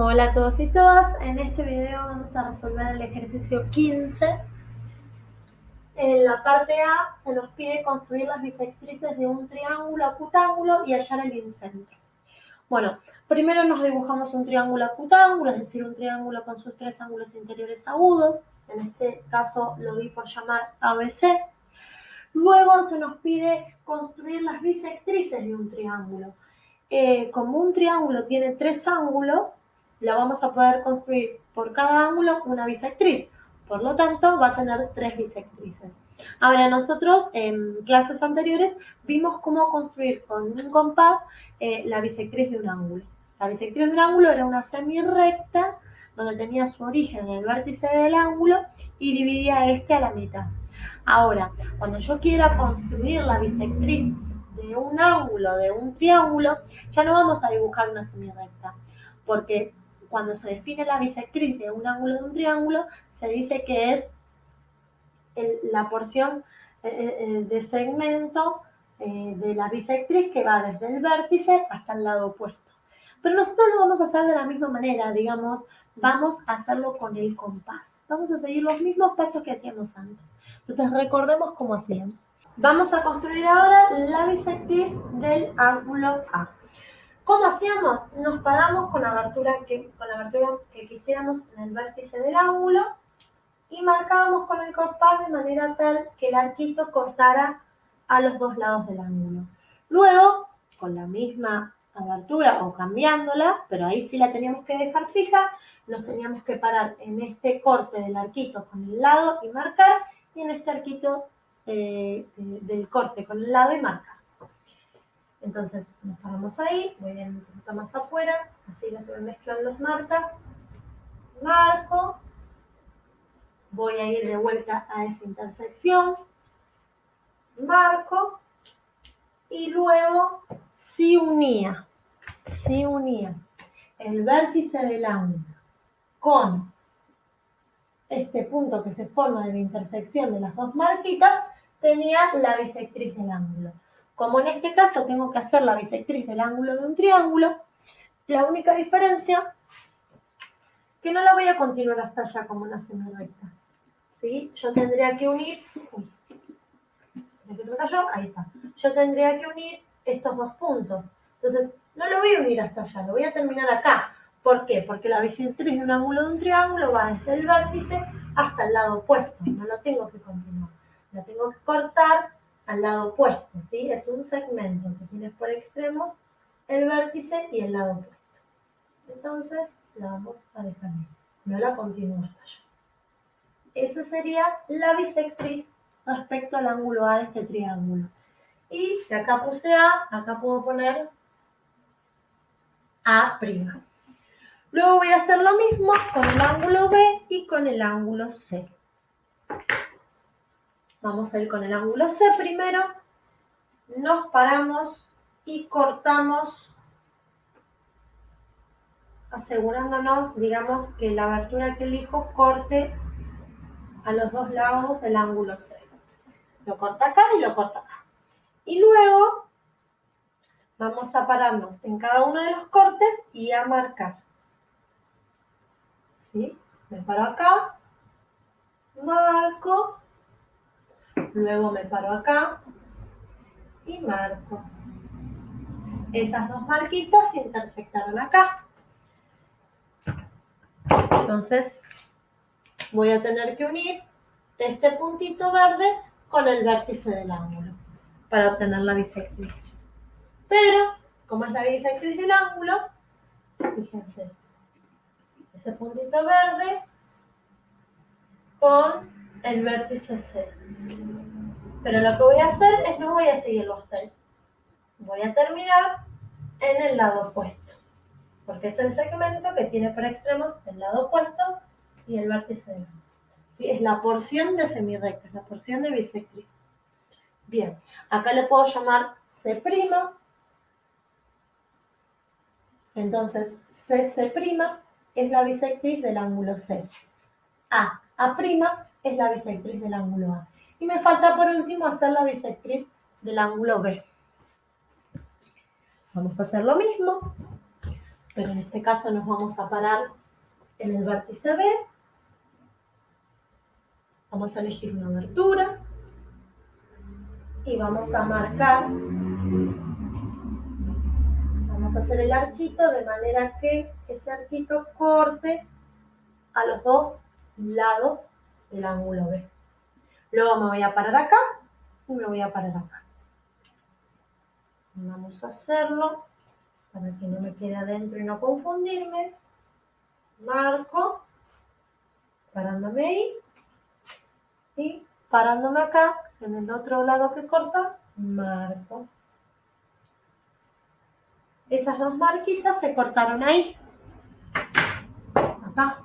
Hola a todos y todas, en este video vamos a resolver el ejercicio 15. En la parte A se nos pide construir las bisectrices de un triángulo acutángulo y hallar el incentro. Bueno, primero nos dibujamos un triángulo acutángulo, es decir, un triángulo con sus tres ángulos interiores agudos, en este caso lo di por llamar ABC. Luego se nos pide construir las bisectrices de un triángulo. Como un triángulo tiene tres ángulos, la vamos a poder construir por cada ángulo una bisectriz. Por lo tanto, va a tener tres bisectrices. Ahora, nosotros en clases anteriores vimos cómo construir con un compás la bisectriz de un ángulo. La bisectriz de un ángulo era una semirrecta donde tenía su origen en el vértice del ángulo y dividía este a la mitad. Ahora, cuando yo quiera construir la bisectriz de un ángulo, de un triángulo, ya no vamos a dibujar una semirrecta, porque cuando se define la bisectriz de un ángulo de un triángulo, se dice que es la porción de segmento de la bisectriz que va desde el vértice hasta el lado opuesto. Pero nosotros lo vamos a hacer de la misma manera, digamos, vamos a hacerlo con el compás. Vamos a seguir los mismos pasos que hacíamos antes. Entonces recordemos cómo hacíamos. Vamos a construir ahora la bisectriz del ángulo A. ¿Cómo hacíamos? Nos paramos con la abertura que quisiéramos en el vértice del ángulo y marcábamos con el compás de manera tal que el arquito cortara a los dos lados del ángulo. Luego, con la misma abertura o cambiándola, pero ahí sí la teníamos que dejar fija, nos teníamos que parar en este corte del arquito con el lado y marcar, y en este arquito del corte con el lado y marcar. Entonces nos paramos ahí, voy a ir un poquito más afuera, así no se me mezclan los marcas, marco, voy a ir de vuelta a esa intersección, marco, y luego si unía el vértice del ángulo con este punto que se forma de la intersección de las dos marquitas, tenía la bisectriz del ángulo. Como en este caso tengo que hacer la bisectriz del ángulo de un triángulo, la única diferencia que no la voy a continuar hasta allá como una semirrecta. ¿Sí? Yo tendría que unir, ahí está. Yo tendría que unir estos dos puntos. Entonces, no lo voy a unir hasta allá, lo voy a terminar acá. ¿Por qué? Porque la bisectriz de un ángulo de un triángulo va desde el vértice hasta el lado opuesto. No lo tengo que continuar. La tengo que cortar al lado opuesto, ¿sí? Es un segmento que tiene por extremos el vértice y el lado opuesto. Entonces, la vamos a dejar ahí. No la continúo hasta allá. Esa sería la bisectriz respecto al ángulo A de este triángulo. Y si acá puse A, acá puedo poner A'. Luego voy a hacer lo mismo con el ángulo B y con el ángulo C. Vamos a ir con el ángulo C primero. Nos paramos y cortamos, asegurándonos, digamos, que la abertura que elijo corte a los dos lados del ángulo C. Lo corta acá y lo corta acá. Y luego vamos a pararnos en cada uno de los cortes y a marcar. ¿Sí? Me paro acá, marco, luego me paro acá y marco. Esas dos marquitas se intersectaron acá. Entonces voy a tener que unir este puntito verde con el vértice del ángulo para obtener la bisectriz. Pero, como es la bisectriz del ángulo, fíjense, ese puntito verde con el vértice C. Pero lo que voy a hacer es no voy a seguir los tres. Voy a terminar en el lado opuesto, porque es el segmento que tiene por extremos el lado opuesto y el vértice del ángulo. ¿Sí? Es la porción de semirrecta, es la porción de bisectriz. Bien, acá le puedo llamar C'. Entonces, CC' es la bisectriz del ángulo C. A' es la bisectriz del ángulo A. Y me falta por último hacer la bisectriz del ángulo B. Vamos a hacer lo mismo. pero en este caso nos vamos a parar en el vértice B. Vamos a elegir una abertura y vamos a marcar, vamos a hacer el arquito de manera que ese arquito corte a los dos lados del ángulo B. Luego me voy a parar acá y me voy a parar acá. Vamos a hacerlo para que no me quede adentro y no confundirme. Marco, parándome ahí y parándome acá en el otro lado que corta, marco. Esas dos marquitas se cortaron ahí, acá.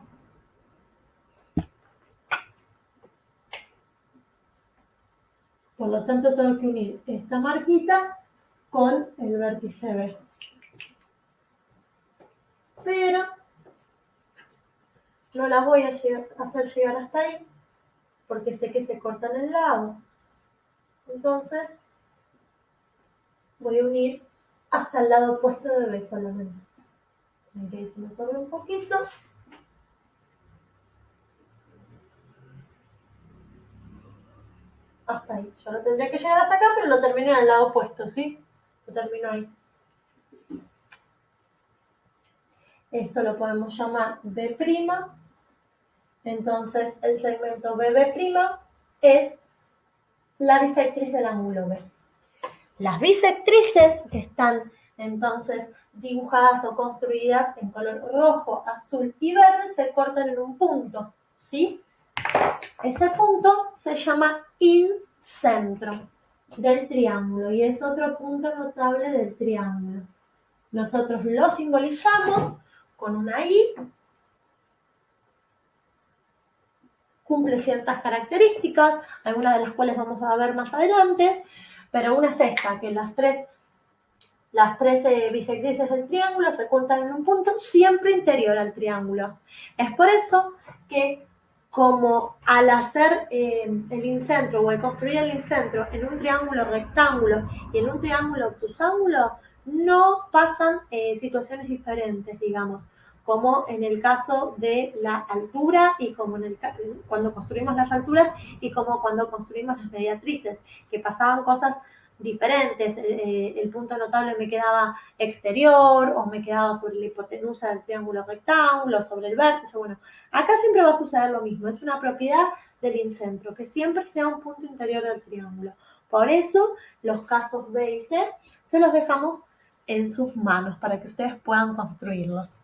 Por lo tanto tengo que unir esta marquita con el vértice B. Pero no las voy a hacer llegar hasta ahí porque sé que se cortan el lado. Entonces voy a unir hasta el lado opuesto de B solamente. Aquí se me corre un poquito. Hasta ahí. Yo no tendría que llegar hasta acá, pero lo termino en el lado opuesto, ¿sí? Lo termino ahí. Esto lo podemos llamar B'. Entonces, el segmento BB' es la bisectriz del ángulo B. Las bisectrices que están entonces dibujadas o construidas en color rojo, azul y verde se cortan en un punto, ¿sí? Ese punto se llama incentro del triángulo y es otro punto notable del triángulo. Nosotros lo simbolizamos con una I, cumple ciertas características, algunas de las cuales vamos a ver más adelante, pero una es esta, que las tres bisectrices del triángulo se cortan en un punto siempre interior al triángulo. Es por eso que como al hacer el incentro o al construir el incentro en un triángulo rectángulo y en un triángulo obtusángulo, no pasan situaciones diferentes, digamos, como en el caso de la altura y como cuando construimos las alturas y como cuando construimos las mediatrices, que pasaban cosas diferentes. El punto notable me quedaba exterior o me quedaba sobre la hipotenusa del triángulo rectángulo, sobre el vértice. Bueno, acá siempre va a suceder lo mismo. Es una propiedad del incentro, que siempre sea un punto interior del triángulo. Por eso, los casos B y C se los dejamos en sus manos para que ustedes puedan construirlos.